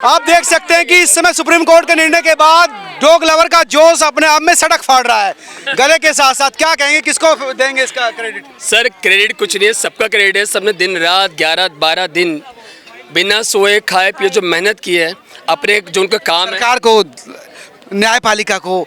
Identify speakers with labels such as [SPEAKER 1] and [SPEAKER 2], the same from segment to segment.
[SPEAKER 1] आप देख सकते हैं कि इस समय सुप्रीम कोर्ट के निर्णय के बाद डॉग लवर का जोश अपने आप में सड़क फाड़ रहा है। गले के साथ साथ क्या कहेंगे, किसको देंगे इसका क्रेडिट?
[SPEAKER 2] सर क्रेडिट कुछ नहीं है, सबका क्रेडिट है। सबने दिन रात 11-12 दिन बिना सोए खाए पिए जो मेहनत की है, अपने जो उनका काम है।
[SPEAKER 1] सरकार को, न्यायपालिका को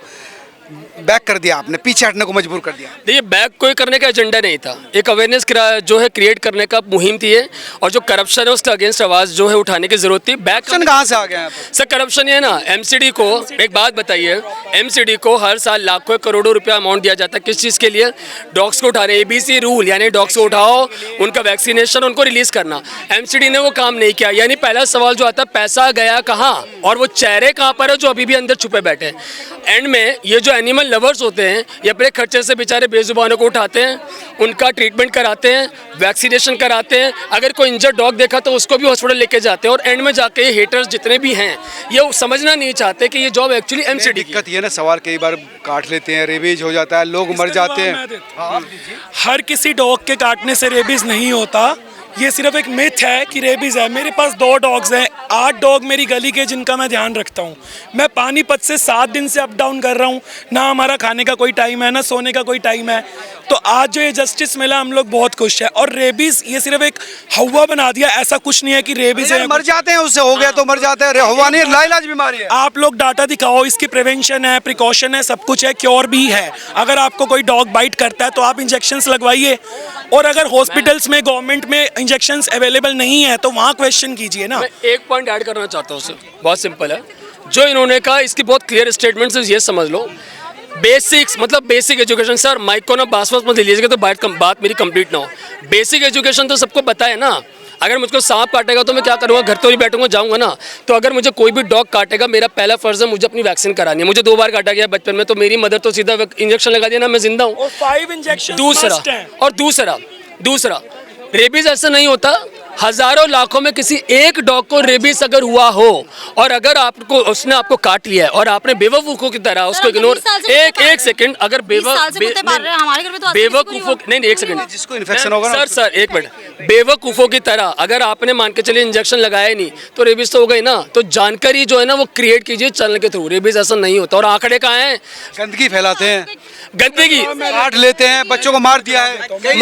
[SPEAKER 1] बैक कर दिया आपने, पीछे हटने को मजबूर कर दिया।
[SPEAKER 2] देखिए बैक कोई करने का एजेंडा नहीं था, एक अवेयरनेस जो है क्रिएट करने का मुहिम थी है, और जो करप्शन है उसके अगेंस्ट आवाज़ जो है उठाने की जरूरत थी। बैक
[SPEAKER 1] कहाँ से आ गया?
[SPEAKER 2] सर करप्शन ये है ना, एमसीडी को एक बात बताइए, एमसीडी को हर साल लाखों करोड़ों रुपया अमाउंट दिया जाता है किस चीज़ के लिए? डॉग्स को उठाने, एबीसी रूल यानी डॉग्स को उठाओ, उनका वैक्सीनेशन, उनको रिलीज करना। एमसीडी ने वो काम नहीं किया। यानी पहला सवाल जो आता है, पैसा गया कहाँ और वो चेहरे कहाँ पर है जो अभी भी अंदर छुपे बैठे हैं। एंड में ये जो एनिमल लवर्स होते हैं ये अपने खर्चे से बेचारे बेजुबानों को उठाते हैं, उनका ट्रीटमेंट कराते हैं, वैक्सीनेशन कराते हैं। अगर कोई इंजर्ड डॉग देखा तो उसको भी हॉस्पिटल लेके जाते हैं, और एंड में जाके ये हेटर्स जितने भी हैं ये समझना नहीं चाहते कि ये जॉब एक्चुअली एमसीडी की।
[SPEAKER 1] दिक्कत ये ना, सवाल कई बार काट लेते हैं, रेबीज हो जाता है, लोग मर जाते हैं।
[SPEAKER 3] हर किसी डॉग के काटने से रेबीज नहीं होता, ये सिर्फ एक मिथ है कि रेबीज है। मेरे पास 2 डॉग्स हैं, 8 डॉग मेरी गली के जिनका मैं ध्यान रखता हूँ। मैं पानीपत से 7 दिन से अप डाउन कर रहा हूँ, ना हमारा खाने का कोई टाइम है ना सोने का कोई टाइम है। तो आज जो ये जस्टिस मिला हम लोग बहुत खुश है। और रेबीज ये सिर्फ एक हवा बना दिया, ऐसा कुछ नहीं है कि रेबीज है।
[SPEAKER 1] मर जाते हैं, उससे हो गया तो मर जाते हैं, हवा नहीं, लाइलाज बीमारी है।
[SPEAKER 3] आप लोग डाटा दिखाओ, इसकी प्रिवेंशन है, प्रिकॉशन है, सब कुछ है, क्योर भी है। अगर आपको कोई डॉग बाइट करता है तो आप इंजेक्शंस लगवाइए, और अगर हॉस्पिटल्स में गवर्नमेंट में इंजेक्शंस अवेलेबल नहीं है तो वहाँ क्वेश्चन कीजिए ना।
[SPEAKER 2] मैं एक पॉइंट ऐड करना चाहता हूँ सर, बहुत सिंपल है जो इन्होंने कहा, इसकी बहुत क्लियर स्टेटमेंट से ये समझ लो, बेसिक्स मतलब बेसिक एजुकेशन। सर माइक को ना बास मत लीजिएगा तो बात मेरी कंप्लीट ना हो। बेसिक एजुकेशन तो सबको पता है ना। अगर मुझको सांप काटेगा तो मैं क्या करूँगा, घर तो नहीं बैठूंगा, जाऊँगा ना। तो अगर मुझे कोई भी डॉग काटेगा, मेरा पहला फर्ज है मुझे अपनी वैक्सीन करानी है। मुझे 2 बार काटा गया बचपन में, तो मेरी मदर तो सीधा इंजेक्शन लगा दिया ना, मैं जिंदा हूँ।
[SPEAKER 3] 5 इंजेक्शन
[SPEAKER 2] दूसरा रेबीज ऐसा नहीं होता। हजारों लाखों में किसी एक डॉग को रेबीज अगर हुआ हो, और अगर उसने आपको काट लिया है और आपने बेवकूफों की तरह उसको इग्नोर, एक सेकंड, अगर बेवकूफों नहीं एक सेकंड,
[SPEAKER 1] जिसको इन्फेक्शन होगा
[SPEAKER 2] सर एक मिनट, बेवकूफों की तरह अगर आपने मान के चलिए इंजेक्शन लगाया नहीं तो रेबीज तो हो गई ना। तो जानकारी जो है ना वो क्रिएट कीजिए चैनल के थ्रू। रेबीज ऐसा नहीं होता। और आंकड़े कहाँ हैं?
[SPEAKER 1] गंदगी फैलाते हैं,
[SPEAKER 2] गंदगी
[SPEAKER 1] काट लेते हैं, बच्चों को मार दिया है।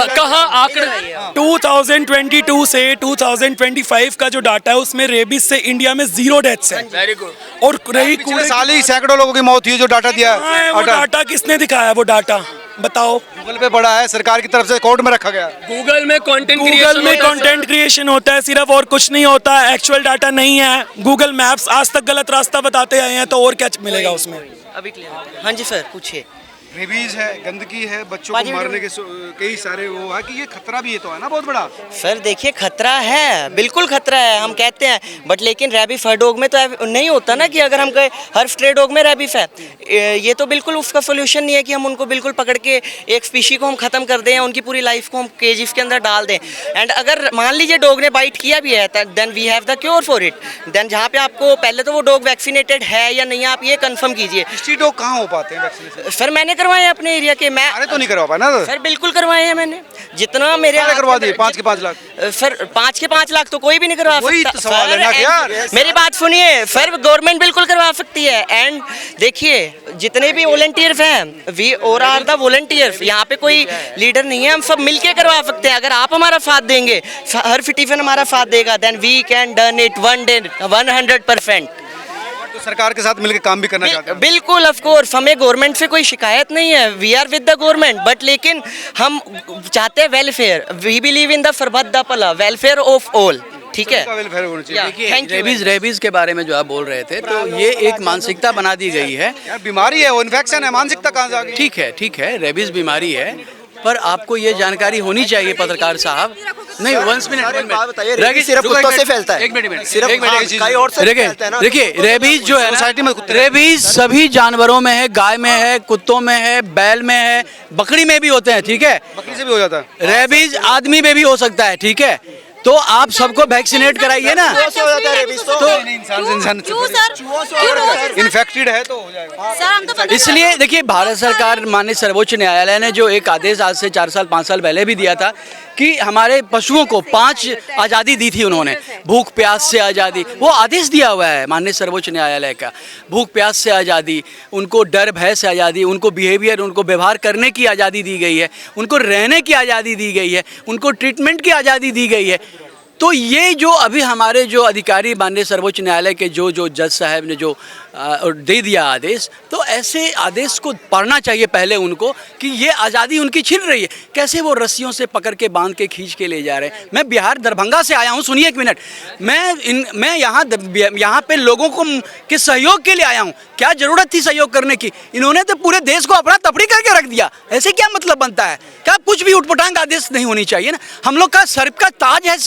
[SPEAKER 2] कहाँ आंकड़े?
[SPEAKER 3] 2022 से 2025 का जो डाटा है उसमें रेबीज से इंडिया में 0 डेथ्स है।
[SPEAKER 2] Very good.
[SPEAKER 3] और रही
[SPEAKER 1] पिछले साल ही सैकड़ों लोगों की मौत हुई, जो डाटा दिया है।
[SPEAKER 3] वो डाटा किसने दिखाया? वो डाटा बताओ।
[SPEAKER 1] गूगल पे पड़ा है, सरकार की तरफ से कोर्ट में रखा गया।
[SPEAKER 2] गूगल में कंटेंट
[SPEAKER 3] क्रिएशन होता है सिर्फ, और कुछ नहीं होता। एक्चुअल डाटा नहीं है। गूगल मैप्स आज तक गलत रास्ता बताते आए हैं, तो और क्या मिलेगा उसमें?
[SPEAKER 4] अभी क्लियर। हाँ जी सर पूछिए।
[SPEAKER 1] रेबीज है, गंदगी है, बच्चों को मारने के कई सारे वो है कि ये खतरा भी है तो है ना बहुत बड़ा।
[SPEAKER 4] सर देखिए खतरा है, बिल्कुल खतरा है, हम कहते हैं, बट लेकिन रैबिस हर डॉग में तो नहीं होता ना कि अगर हम कहें हर स्ट्रे डॉग में रैबिस है। ये तो बिल्कुल उसका सोल्यूशन नहीं है कि हम उनको बिल्कुल पकड़ के एक स्पीशी को हम ख़त्म कर दें, उनकी पूरी लाइफ को हम केजेस के अंदर डाल दें। एंड अगर मान लीजिए डॉग ने बाइट किया भी है, then we have the cure for it. Then जहाँ पे आपको पहले तो वो डॉग वैक्सीनेटेड है या नहीं, आप ये कन्फर्म कीजिए।
[SPEAKER 1] स्ट्रीट डॉग कहाँ हो पाते हैं वैक्सीनेशन?
[SPEAKER 4] सर मैंने करवाए अपने एरिया के। मैं
[SPEAKER 1] अरे तो नहीं करवा पाया ना
[SPEAKER 4] सर? बिल्कुल करवाए हैं मैंने, जितना मेरे
[SPEAKER 1] करवा दिए। 5 के 5 लाख
[SPEAKER 4] सर, 5 के 5 लाख तो कोई भी नहीं करवा सकता।
[SPEAKER 1] तो सवाल है ना यार।
[SPEAKER 4] मेरी बात सुनिए सर, गवर्नमेंट बिल्कुल करवा सकती है। एंड देखिए जितने भी वॉलंटियर्स हैं, वी और आर द वॉलंटियर्स, यहाँ पे कोई लीडर नहीं है, हम सब मिलके करवा सकते हैं। अगर आप हमारा साथ देंगे, हर सिटीजन हमारा साथ देगा, then we can done it 100%।
[SPEAKER 1] तो सरकार के साथ मिलकर काम भी करना चाहते हैं।
[SPEAKER 4] बिल्कुल ऑफ कोर्स, हमें गवर्नमेंट से कोई शिकायत नहीं है, we are with the government, but लेकिन हम चाहते हैं welfare. We believe in the फरबत द पला, वेलफेयर ऑफ ऑल। ठीक है,
[SPEAKER 5] रेबीज के बारे में जो आप बोल रहे थे, तो ये एक मानसिकता बना दी गई है
[SPEAKER 1] यार। बीमारी है वो, इन्फेक्शन है, मानसिकता कहाँ से आ गई?
[SPEAKER 5] ठीक है रेबीज बीमारी है, पर आपको ये जानकारी होनी चाहिए पत्रकार साहब। नहीं, 1 मिनट,
[SPEAKER 6] सिर्फ कुत्तों से फैलता है।
[SPEAKER 5] एक मिनट
[SPEAKER 6] सिर्फ कई और से फैलता है ना।
[SPEAKER 5] देखिए रेबीज जो है सोसाइटी में, रेबीज सभी जानवरों में है, गाय में है, कुत्तों में है, बैल में है, बकरी में भी होते हैं। ठीक है,
[SPEAKER 1] बकरी से भी हो जाता है।
[SPEAKER 5] रेबीज आदमी में भी हो सकता है। ठीक है, तो आप सबको वैक्सीनेट कराइए ना।
[SPEAKER 6] से हो जाता है रेबीज तो
[SPEAKER 1] इंसान
[SPEAKER 7] क्यों सर क्यों
[SPEAKER 1] इन्फेक्टेड है तो हो जाएगा।
[SPEAKER 7] सर हम तो पता
[SPEAKER 5] इसलिए देखिए, भारत सरकार माननीय सर्वोच्च न्यायालय ने जो एक आदेश आज से 4 साल 5 साल पहले भी दिया था कि हमारे पशुओं को 5 आज़ादी दी थी उन्होंने, भूख प्यास से आज़ादी, वो आदेश दिया हुआ है माननीय सर्वोच्च न्यायालय का। भूख प्यास से आज़ादी, उनको डर भय से आज़ादी, उनको बिहेवियर, उनको व्यवहार करने की आज़ादी दी गई है, उनको रहने की आज़ादी दी गई है, उनको ट्रीटमेंट की आज़ादी दी गई है। तो ये जो अभी हमारे जो अधिकारी माननीय सर्वोच्च न्यायालय के जो जज साहब ने जो दे दिया आदेश, तो ऐसे आदेश को पढ़ना चाहिए पहले उनको कि ये आज़ादी उनकी छिन रही है। कैसे वो रस्सियों से पकड़ के बांध के खींच के ले जा रहे हैं। मैं बिहार दरभंगा से आया हूँ, सुनिए एक मिनट। मैं यहाँ पे लोगों को के सहयोग के लिए आया हूँ। क्या ज़रूरत थी सहयोग करने की? इन्होंने तो पूरे देश को अपना तफड़ी करके रख दिया। ऐसे क्या मतलब बनता है? क्या कुछ भी उठपटांग आदेश नहीं होनी चाहिए ना? हम लोग का सर का ताज है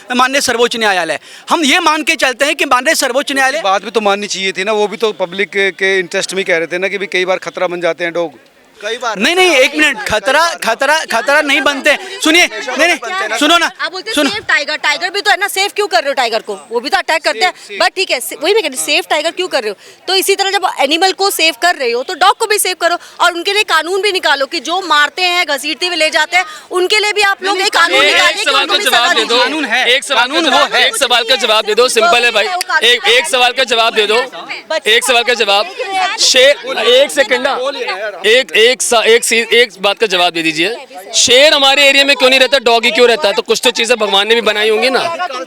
[SPEAKER 5] माननीय सर्वोच्च न्यायालय। हम ये मान के चलते हैं कि माननीय सर्वोच्च न्यायालय
[SPEAKER 1] बात भी तो माननी चाहिए थी ना, वो भी तो पब्लिक के इंटरेस्ट में कह रहे थे ना कि भी कई बार खतरा बन जाते हैं डॉग।
[SPEAKER 6] कई बार
[SPEAKER 5] नहीं, एक मिनट, खतरा नहीं बनते। सुनिए, नहीं, सुनो ना,
[SPEAKER 7] आप बोलते
[SPEAKER 5] सुनो।
[SPEAKER 7] सेफ टाइगर भी तो है ना, सेफ क्यों कर रहे हो टाइगर को? वो भी तो अटैक करते हैं। बट ठीक है, वही मैं कह रही हूँ, सेफ टाइगर क्यों कर रहे हो? तो इसी तरह जब एनिमल को सेव कर रहे हो तो डॉग को भी सेव करो, और उनके लिए कानून भी निकालो कि जो मारते हैं, घसीटते हुए ले जाते हैं, उनके लिए भी आप लोग एक कानून निकालिए
[SPEAKER 2] एक
[SPEAKER 7] कि
[SPEAKER 2] सवाल
[SPEAKER 7] उनको
[SPEAKER 2] का
[SPEAKER 7] भी
[SPEAKER 2] जवाब
[SPEAKER 7] सजा
[SPEAKER 2] दे दो।
[SPEAKER 7] दीजिए।
[SPEAKER 5] कानून है।
[SPEAKER 2] एक सवाल
[SPEAKER 5] कानून
[SPEAKER 2] का
[SPEAKER 5] वो
[SPEAKER 2] जवाब,
[SPEAKER 5] है।
[SPEAKER 2] एक सवाल का जवाब दे दो। सिंपल है भाई, एक सवाल का जवाब दे दो। एक सवाल का जवाब। शेर, एक सेकंड ना, एक बात का जवाब दे दीजिए। शेर हमारे एरिया में क्यों नहीं रहता, डॉगी क्यों रहता है? तो कुछ तो चीजें भगवान ने भी बनाई होंगी ना।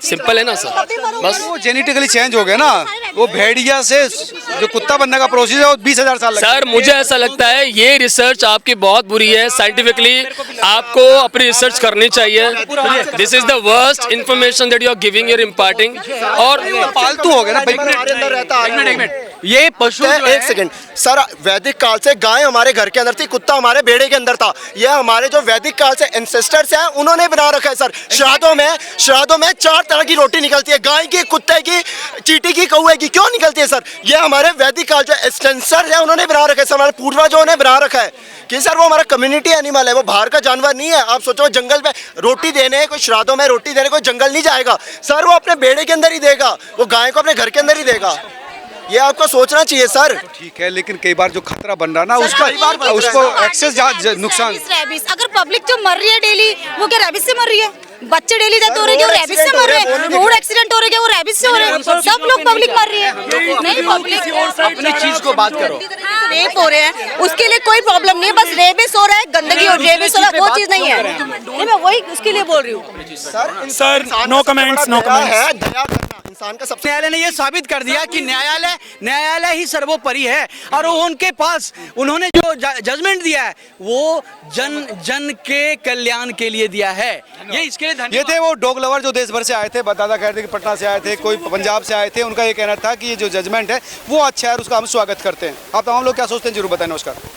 [SPEAKER 2] सिंपल है ना सर, बस।
[SPEAKER 1] वो जेनेटिकली चेंज हो गया ना, वो भेड़िया से जो कुत्ता बनने का प्रोसेस है वो 20,000 साल लगा।
[SPEAKER 2] सर मुझे ऐसा लगता है ये रिसर्च आपकी बहुत बुरी है। साइंटिफिकली आपको अपनी रिसर्च करनी चाहिए। This is the worst information that you are giving, you're imparting. और
[SPEAKER 1] पालतू हो गया ना भाई।
[SPEAKER 6] हमारे अंदर रहता है।
[SPEAKER 5] एक मिनट, ये पशु जो है-
[SPEAKER 6] एक सेकंड सर, वैदिक काल से गाय हमारे घर के अंदर थी, कुत्ता हमारे बेड़े के अंदर था। ये हमारे जो वैदिक काल से एंसेस्टर्स हैं उन्होंने बना रखा है सर। श्राद्धों में 4 तरह की रोटी निकलती है, गाय की, कुत्ते की, चींटी की, कौवे की। क्यों निकलती है सर? ये हमारे वैदिक काल जो एंसेस्टर्स हैं उन्होंने बना रखा है सर, हमारे पूर्वजों ने बना रखा है कि सर वो हमारा कम्युनिटी एनिमल है, वो बाहर का जानवर नहीं है। आप सोचो जंगल में रोटी देने, कोई श्राद्धों में रोटी देने कोई जंगल नहीं जाएगा सर, वो अपने बेड़े के अंदर ही देगा, वो गाय को अपने घर के अंदर ही देगा। ये आपको सोचना चाहिए सर।
[SPEAKER 1] ठीक है, लेकिन कई बार जो खतरा बन रहा ना
[SPEAKER 7] सर,
[SPEAKER 1] उसका
[SPEAKER 7] कई बार बन रहा है।
[SPEAKER 1] उसको एक्सेस नुकसान।
[SPEAKER 7] रैबिस, अगर पब्लिक जो मर रही है डेली, वो क्या रैबिस से मर रही है? बच्चे डेली डेथ हो रहे हैं, वो रैबिस से मर रहे हैं। रोड एक्सीडेंट हो रहे हैं, वो रैबिस से हो रहे हैं। सब लोग पब्लिक मर रही है। नहीं, पब्लिक
[SPEAKER 5] अपनी चीज को बात करो।
[SPEAKER 7] रेप हो रहे हैं, उसके लिए कोई प्रॉब्लम नहीं है, बस रेबिस हो रहा है, गंदगी हो, रेबिस हो रहा है, वो चीज नहीं है। नहीं, मैं वही उसके लिए बोल रही हूँ।
[SPEAKER 3] Sir no comments, no comments.
[SPEAKER 6] है दया करना इंसान का सबसे।
[SPEAKER 5] न्यायालय ने ये साबित कर दिया कि न्यायालय ही सर्वोपरि है, और उनके पास उन्होंने जो जजमेंट दिया है वो जन के कल्याण के लिए दिया है। ये इसके लिए
[SPEAKER 1] ये थे वो डॉग लवर जो देश भर से आए थे। दादा कह रहे थे कि पटना से आए थे, कोई पंजाब से आए थे। उनका ये कहना था कि ये जो जजमेंट है वो अच्छा है और उसका हम स्वागत करते हैं। आप तमाम लोग क्या सोचते हैं जरूर बताएं। नमस्कार।